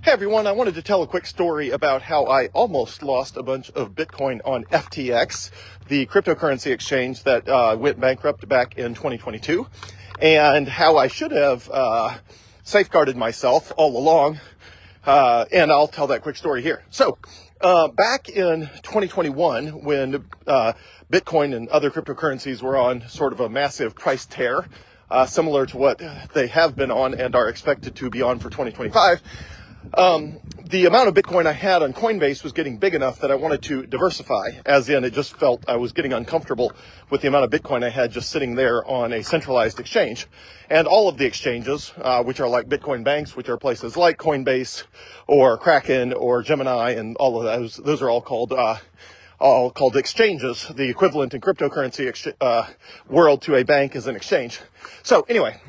Hey everyone, I wanted to tell a quick story about how I almost lost a bunch of Bitcoin on FTX, the cryptocurrency exchange that went bankrupt back in 2022, and how I should have safeguarded myself all along, and I'll tell that quick story here. So, back in 2021, when Bitcoin and other cryptocurrencies were on sort of a massive price tear, similar to what they have been on and are expected to be on for 2025, the amount of Bitcoin I had on Coinbase was getting big enough that I wanted to diversify, as in it just felt I was getting uncomfortable with the amount of Bitcoin I had just sitting there on a centralized exchange. And all of the exchanges, which are like Bitcoin banks, which are places like Coinbase or Kraken or Gemini, and all of those are all called exchanges. The equivalent in cryptocurrency world to a bank is an exchange. So anyway,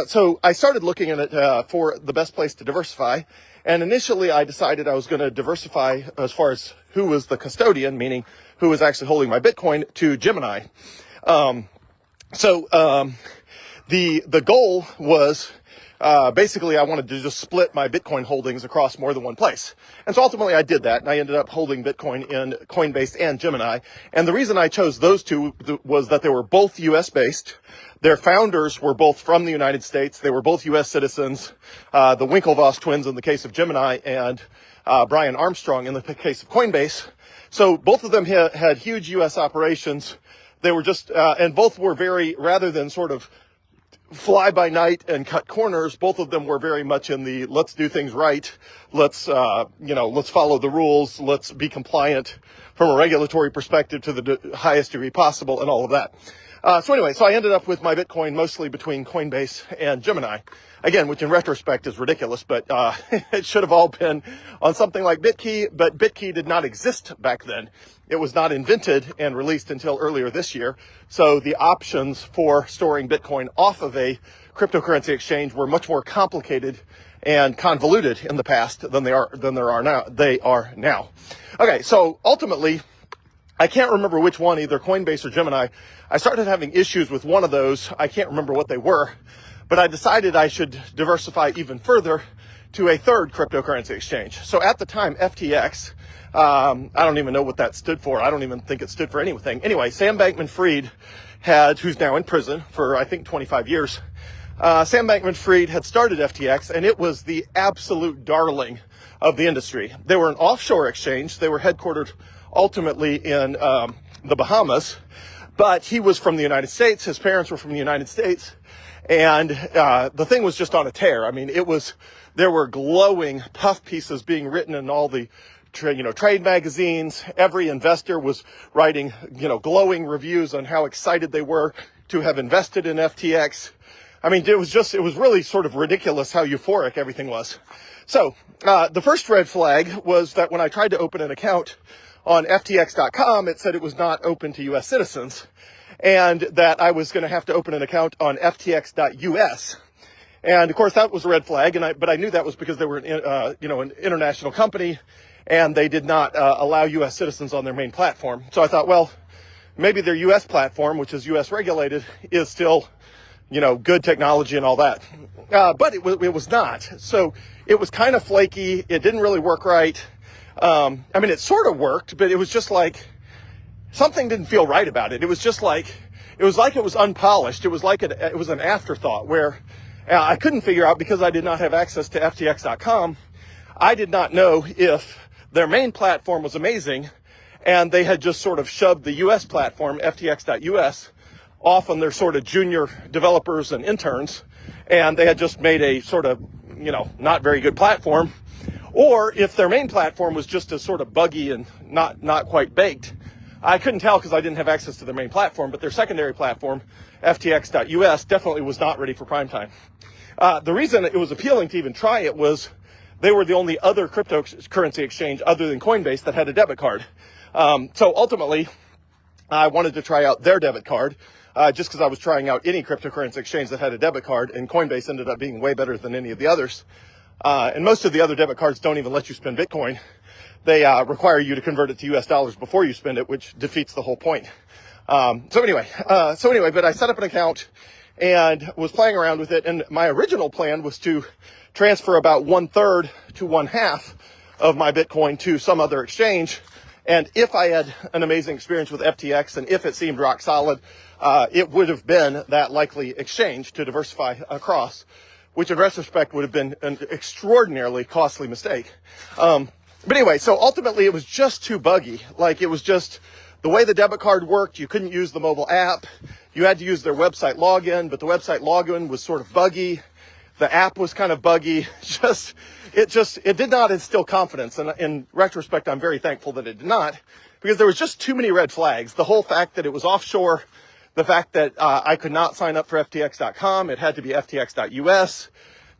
so I started looking at it for the best place to diversify. And initially I decided I was going to diversify as far as who was the custodian, meaning who was actually holding my Bitcoin, to Gemini. The goal was basically I wanted to just split my Bitcoin holdings across more than one place. And so ultimately I did that, and I ended up holding Bitcoin in Coinbase and Gemini. And the reason I chose those two was that they were both US based. Their founders were both from the United States. They were both U.S. citizens. The Winklevoss twins in the case of Gemini, and Brian Armstrong in the case of Coinbase. So both of them had huge U.S. operations. They were just, and both were very, rather than sort of fly by night and cut corners, both of them were very much in the let's do things right. Let's follow the rules. Let's be compliant from a regulatory perspective to the highest degree possible, and all of that. So I ended up with my Bitcoin mostly between Coinbase and Gemini, again, which in retrospect is ridiculous, but it should have all been on something like Bitkey, but Bitkey did not exist back then. It was not invented and released until earlier this year. So the options for storing Bitcoin off of a cryptocurrency exchange were much more complicated and convoluted in the past than they are now. Okay, so ultimately, I can't remember which one, either Coinbase or Gemini. I started having issues with one of those. I can't remember what they were, but I decided I should diversify even further to a third cryptocurrency exchange. So at the time, FTX, I don't even know what that stood for. I don't even think it stood for anything. Anyway, Sam Bankman-Fried who's now in prison for, I think, 25 years. Sam Bankman-Fried had started FTX, and it was the absolute darling of the industry. They were an offshore exchange. They were headquartered ultimately in the Bahamas, but he was from the United States. His parents were from the United States, and the thing was just on a tear. I mean, there were glowing puff pieces being written in all the trade magazines. Every investor was writing glowing reviews on how excited they were to have invested in FTX. I mean, it was really sort of ridiculous how euphoric everything was. So the first red flag was that when I tried to open an account on FTX.com, it said it was not open to U.S. citizens, and that I was going to have to open an account on FTX.US. And of course, that was a red flag, but I knew that was because they were an international company, and they did not allow U.S. citizens on their main platform. So I thought, well, maybe their U.S. platform, which is U.S. regulated, is still good technology and all that. But it was not. So it was kind of flaky. It didn't really work right. I mean, it sort of worked, but it was just like something didn't feel right about it. It was unpolished. It was like it was an afterthought where I couldn't figure out, because I did not have access to FTX.com. I did not know if their main platform was amazing and they had just sort of shoved the US platform, FTX.US, off on their sort of junior developers and interns, and they had just made a sort of, not very good platform, or if their main platform was just as sort of buggy and not quite baked. I couldn't tell because I didn't have access to their main platform, but their secondary platform, FTX.US, definitely was not ready for prime time. The reason it was appealing to even try it was they were the only other cryptocurrency exchange other than Coinbase that had a debit card. So ultimately, I wanted to try out their debit card, just because I was trying out any cryptocurrency exchange that had a debit card, and Coinbase ended up being way better than any of the others. And most of the other debit cards don't even let you spend Bitcoin. They require you to convert it to US dollars before you spend it, which defeats the whole point. But I set up an account, and was playing around with it. And my original plan was to transfer about 1/3 to 1/2 of my Bitcoin to some other exchange. And if I had an amazing experience with FTX and if it seemed rock solid, it would have been that likely exchange to diversify across, which in retrospect would have been an extraordinarily costly mistake. But anyway, so ultimately it was just too buggy. Like, it was just the way the debit card worked. You couldn't use the mobile app. You had to use their website login, but the website login was sort of buggy. The app was kind of buggy. It did not instill confidence. And in retrospect, I'm very thankful that it did not, because there was just too many red flags. The whole fact that it was offshore, the fact that I could not sign up for FTX.com. It had to be FTX.us.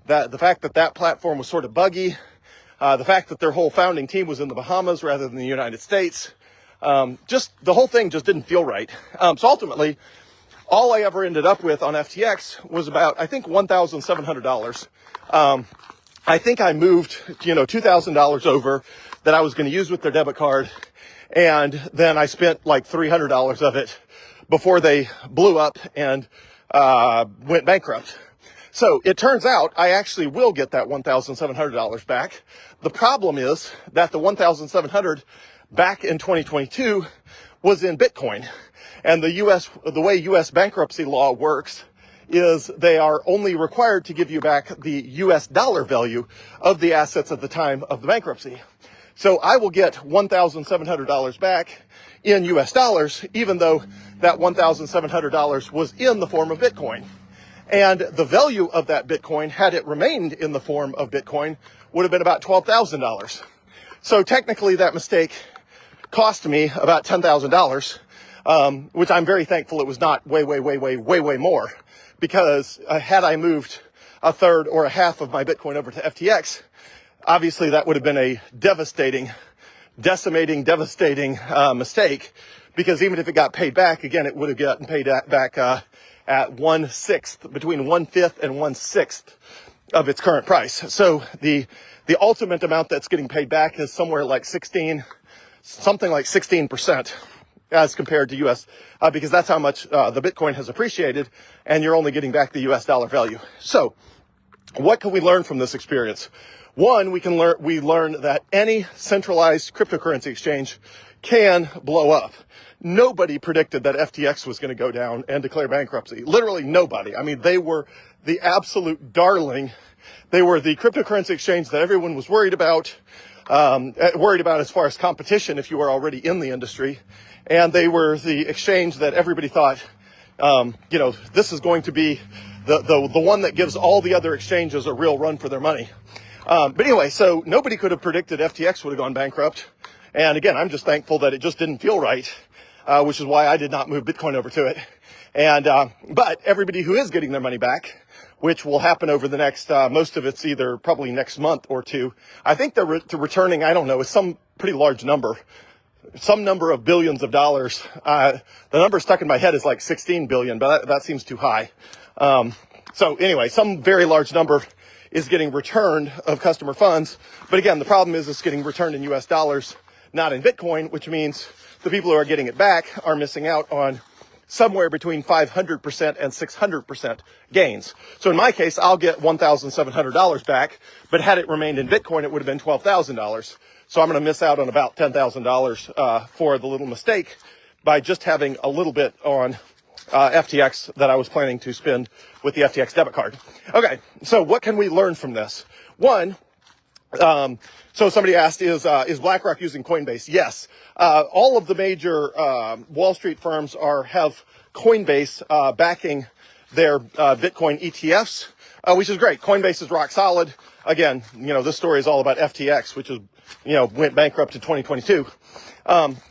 The fact that that platform was sort of buggy. The fact that their whole founding team was in the Bahamas rather than the United States. Just the whole thing just didn't feel right. So ultimately, all I ever ended up with on FTX was about, I think, $1,700. I think I moved, $2,000 over that I was going to use with their debit card. And then I spent like $300 of it before they blew up and went bankrupt. So it turns out I actually will get that $1,700 back. The problem is that the $1,700 back in 2022 was in Bitcoin. And the way US bankruptcy law works is they are only required to give you back the US dollar value of the assets at the time of the bankruptcy. So I will get $1,700 back in US dollars, even though that $1,700 was in the form of Bitcoin. And the value of that Bitcoin, had it remained in the form of Bitcoin, would have been about $12,000. So technically that mistake cost me about $10,000, which I'm very thankful it was not way more. Because had I moved 1/3 or 1/2 of my Bitcoin over to FTX, obviously that would have been a decimating mistake. Because even if it got paid back, again, it would have gotten paid back at 1/6, between 1/5 and 1/6 of its current price. So the ultimate amount that's getting paid back is somewhere like 16% as compared to US, because that's how much the Bitcoin has appreciated, and you're only getting back the US dollar value. So what can we learn from this experience? One, we learn that any centralized cryptocurrency exchange can blow up. Nobody predicted that FTX was going to go down and declare bankruptcy. Literally nobody. I mean, they were the absolute darling. They were the cryptocurrency exchange that everyone was worried about as far as competition if you were already in the industry. And they were the exchange that everybody thought, this is going to be the one that gives all the other exchanges a real run for their money. But anyway, so nobody could have predicted FTX would have gone bankrupt. And again, I'm just thankful that it just didn't feel right, which is why I did not move Bitcoin over to it. And but everybody who is getting their money back, which will happen over the next, most of it's either probably next month or two. I think they're returning, I don't know, it's some pretty large number. Some number of billions of dollars. The number stuck in my head is like 16 billion, but that seems too high. So anyway, some very large number is getting returned of customer funds. But again, the problem is it's getting returned in US dollars, not in Bitcoin, which means the people who are getting it back are missing out on somewhere between 500% and 600% gains. So in my case, I'll get $1,700 back, but had it remained in Bitcoin, it would have been $12,000. So I'm going to miss out on about $10,000 for the little mistake by just having a little bit on FTX that I was planning to spend with the FTX debit card. Okay, so what can we learn from this? One, so somebody asked, is BlackRock using Coinbase? Yes. All of the major Wall Street firms have Coinbase backing their Bitcoin ETFs, which is great. Coinbase is rock solid. Again, this story is all about FTX, which is, went bankrupt in 2022.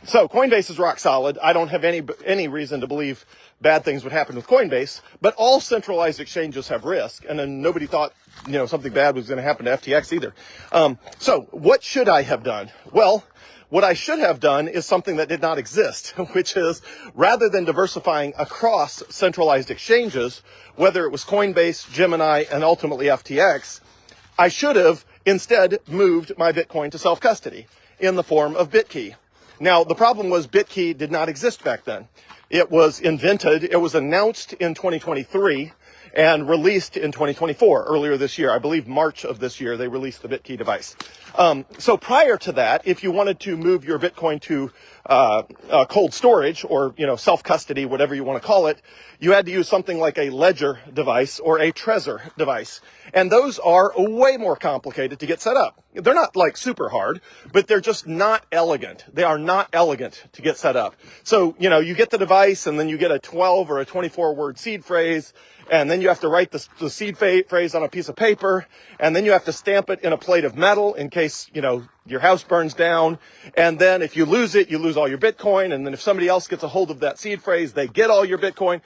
So Coinbase is rock solid. I don't have any reason to believe bad things would happen with Coinbase, but all centralized exchanges have risk. And then nobody thought, something bad was going to happen to FTX either. So what should I have done? Well, what I should have done is something that did not exist, which is rather than diversifying across centralized exchanges, whether it was Coinbase, Gemini, and ultimately FTX, I should have instead moved my Bitcoin to self-custody in the form of BitKey. Now, the problem was BitKey did not exist back then. It was invented, it was announced in 2023 and released in 2024, earlier this year. I believe March of this year, they released the BitKey device. So prior to that, if you wanted to move your Bitcoin to cold storage or, self-custody, whatever you want to call it, you had to use something like a ledger device or a Trezor device. And those are way more complicated to get set up. They're not like super hard, but they're just not elegant. They are not elegant to get set up. So, you get the device and then you get a 12 or a 24 word seed phrase, and then you have to write the seed phrase on a piece of paper, and then you have to stamp it in a plate of metal in case, your house burns down. And then if you lose it, you lose all your Bitcoin. And then if somebody else gets a hold of that seed phrase, they get all your Bitcoin.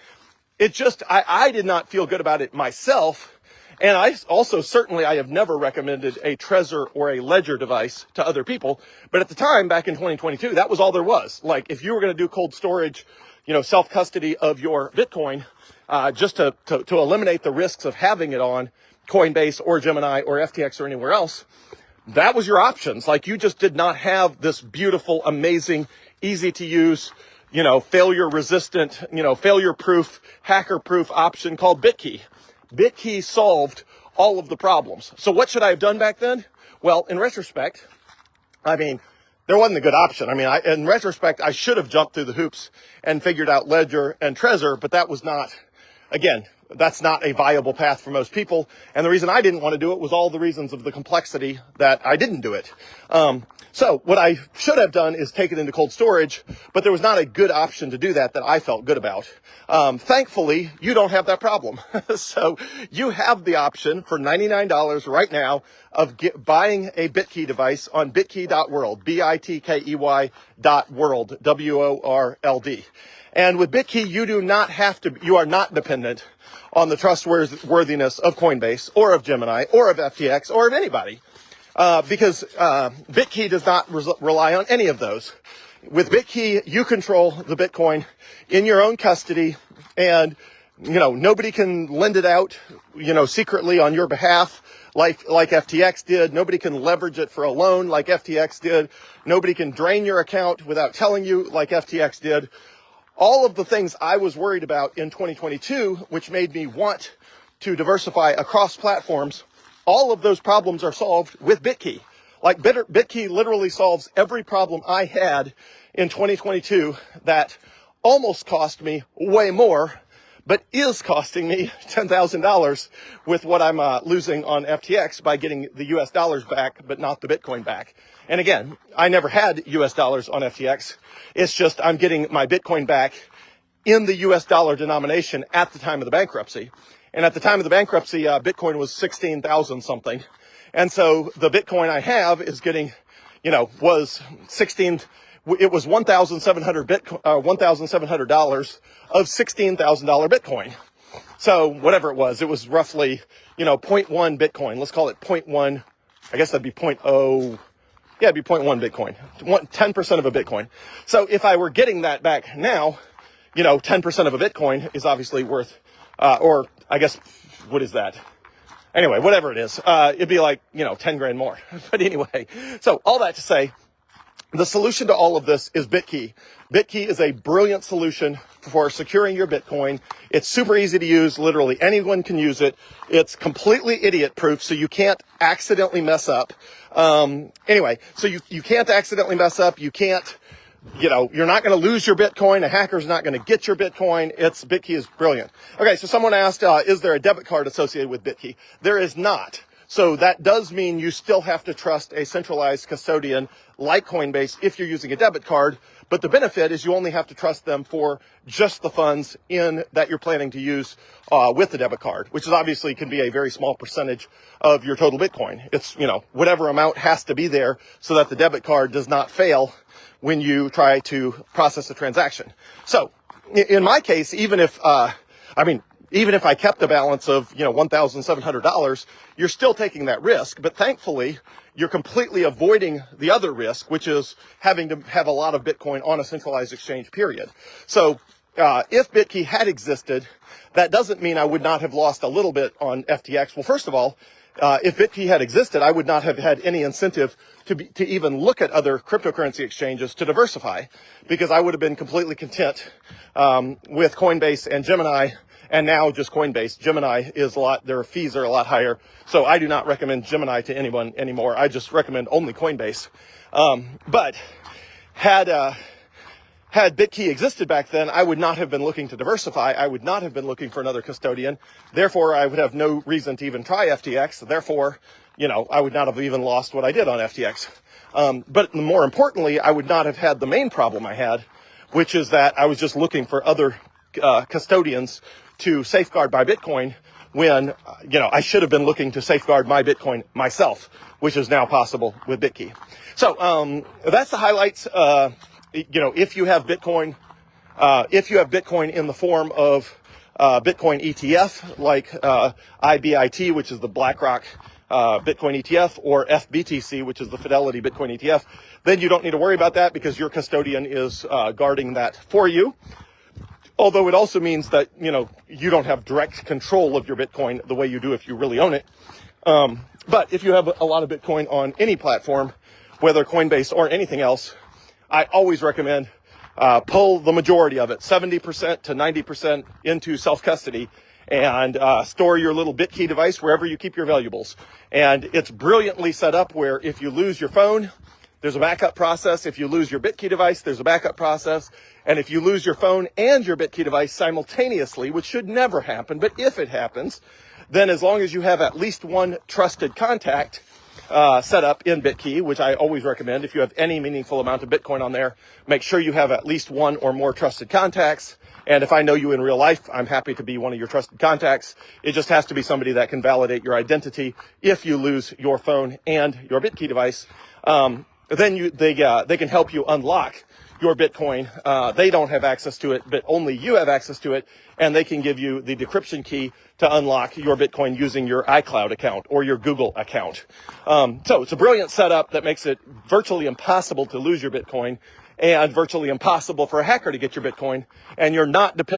It just, I did not feel good about it myself. And I have never recommended a Trezor or a Ledger device to other people. But at the time, back in 2022, that was all there was. Like, if you were going to do cold storage, self-custody of your Bitcoin, just to eliminate the risks of having it on Coinbase or Gemini or FTX or anywhere else, that was your options. Like, you just did not have this beautiful, amazing, easy to use, failure resistant, failure proof, hacker proof option called BitKey. BitKey solved all of the problems. So what should I have done back then? Well, in retrospect, there wasn't a good option. In retrospect, I should have jumped through the hoops and figured out Ledger and Trezor, but that was not, again, that's not a viable path for most people. And the reason I didn't want to do it was all the reasons of the complexity that I didn't do it. So what I should have done is take it into cold storage, but there was not a good option to do that I felt good about. Thankfully, you don't have that problem. So you have the option for $99 right now of buying a BitKey device on bitkey.world, bitkey.world, WORLD. And with BitKey, you are not dependent on the trustworthiness of Coinbase or of Gemini or of FTX or of anybody. Because BitKey does not rely on any of those. With BitKey, you control the Bitcoin in your own custody, and nobody can lend it out, secretly on your behalf, like FTX did. Nobody can leverage it for a loan like FTX did. Nobody can drain your account without telling you like FTX did. All of the things I was worried about in 2022, which made me want to diversify across platforms, all of those problems are solved with BitKey. Like, BitKey literally solves every problem I had in 2022 that almost cost me way more, but is costing me $10,000 with what I'm losing on FTX by getting the US dollars back, but not the Bitcoin back. And again, I never had US dollars on FTX. It's just I'm getting my Bitcoin back in the US dollar denomination at the time of the bankruptcy. And at the time of the bankruptcy, Bitcoin was 16,000 something. And so the Bitcoin I have is getting, was $1,700 $1,700 of $16,000 Bitcoin. So whatever it was roughly, 0.1 Bitcoin. Let's call it 0.1. I guess that'd be 0.0. Yeah, it'd be 0.1 Bitcoin, 10% of a Bitcoin. So if I were getting that back now, 10% of a Bitcoin is obviously worth, or I guess, what is that? Anyway, whatever it is, it'd be like, 10 grand more. But anyway, so all that to say, the solution to all of this is BitKey. BitKey is a brilliant solution for securing your Bitcoin. It's super easy to use. Literally anyone can use it. It's completely idiot proof, so you can't accidentally mess up. Anyway, so you can't accidentally mess up. You can't, you're not going to lose your Bitcoin. A hacker's not going to get your Bitcoin. BitKey is brilliant. Okay, so someone asked, is there a debit card associated with BitKey? There is not. So that does mean you still have to trust a centralized custodian like Coinbase if you're using a debit card. But the benefit is you only have to trust them for just the funds that you're planning to use with the debit card, which is obviously can be a very small percentage of your total Bitcoin. It's, whatever amount has to be there so that the debit card does not fail when you try to process a transaction. So in my case, even if I kept a balance of, $1,700, you're still taking that risk. But thankfully, you're completely avoiding the other risk, which is having to have a lot of Bitcoin on a centralized exchange, period. So if BitKey had existed, that doesn't mean I would not have lost a little bit on FTX. Well, first of all, if BitKey had existed, I would not have had any incentive to even look at other cryptocurrency exchanges to diversify, because I would have been completely content with Coinbase and Gemini, and now just Coinbase. Gemini is their fees are a lot higher, so I do not recommend Gemini to anyone anymore. I just recommend only Coinbase. But had BitKey existed back then, I would not have been looking to diversify. I would not have been looking for another custodian. Therefore, I would have no reason to even try FTX. Therefore, I would not have even lost what I did on FTX. But more importantly, I would not have had the main problem I had, which is that I was just looking for other custodians to safeguard my Bitcoin when, I should have been looking to safeguard my Bitcoin myself, which is now possible with BitKey. So that's the highlights. If you have Bitcoin, in the form of Bitcoin ETF, like IBIT, which is the BlackRock Bitcoin ETF, or FBTC, which is the Fidelity Bitcoin ETF, then you don't need to worry about that because your custodian is guarding that for you. Although it also means that, you don't have direct control of your Bitcoin the way you do if you really own it. But if you have a lot of Bitcoin on any platform, whether Coinbase or anything else, I always recommend pull the majority of it, 70% to 90%, into self-custody, and store your little BitKey device wherever you keep your valuables. And it's brilliantly set up where if you lose your phone, there's a backup process. If you lose your BitKey device, there's a backup process. And if you lose your phone and your BitKey device simultaneously, which should never happen, but if it happens, then as long as you have at least one trusted contact set up in BitKey, which I always recommend, if you have any meaningful amount of Bitcoin on there, make sure you have at least one or more trusted contacts. And if I know you in real life, I'm happy to be one of your trusted contacts. It just has to be somebody that can validate your identity if you lose your phone and your BitKey device. Then they can help you unlock your Bitcoin. They don't have access to it, but only you have access to it, and they can give you the decryption key to unlock your Bitcoin using your iCloud account or your Google account. So it's a brilliant setup that makes it virtually impossible to lose your Bitcoin and virtually impossible for a hacker to get your Bitcoin, and you're not dependent